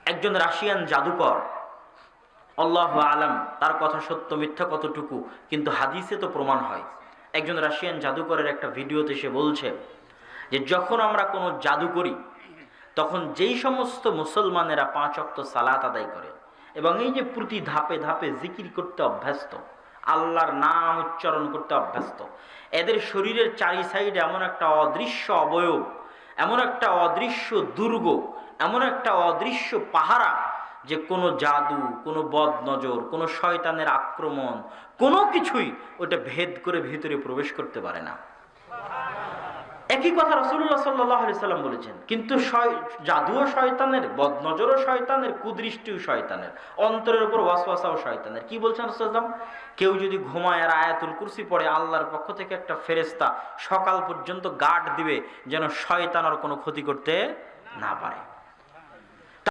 একজন রাশিয়ান জাদুকর, আল্লাহু আলাম তার কথা সত্য মিথ্যা কতটুকু, কিন্তু হাদিসে তো প্রমাণ হয়। একজন রাশিয়ান জাদুকরের একটা ভিডিওতে সে বলছে যে যখন আমরা কোনো জাদু করি তখন যেই সমস্ত মুসলমানেরা 5 ওয়াক্ত সালাত আদায় করে এবং এই যে প্রতি ধাপে ধাপে জিকির করতে অভ্যস্ত, আল্লাহর নাম উচ্চারণ করতে অভ্যস্ত, এদের শরীরের চারি সাইডে এমন একটা অদৃশ্য অবয়ব, এমন একটা অদৃশ্য দুর্গ, এমন একটা অদৃশ্য পাহারা, যে কোনো জাদু, কোনো বদ নজর, কোনো শয়তানের আক্রমণ, কোনো কিছুই ওটা ভেদ করে ভিতরে প্রবেশ করতে পারে না। একই কথা রাসূলুল্লাহ সাল্লাল্লাহু আলাইহি সাল্লাম বলেছেন। কিন্তু জাদুও শয়তানের, বদনজরও শয়তানের, কুদৃষ্টিও শয়তানের, অন্তরের উপর ওয়াসওয়াসাও শয়তানের। কি বলছেন রাসূলুল্লাহ সাল্লাল্লাহু আলাইহি ওয়াসাল্লাম? কেউ যদি ঘুমায় আর আয়াতুল কুরসি পড়ে, আল্লাহর পক্ষ থেকে একটা ফেরেশতা সকাল পর্যন্ত গার্ড দিবে যেন শয়তান আর কোনো ক্ষতি করতে না পারে।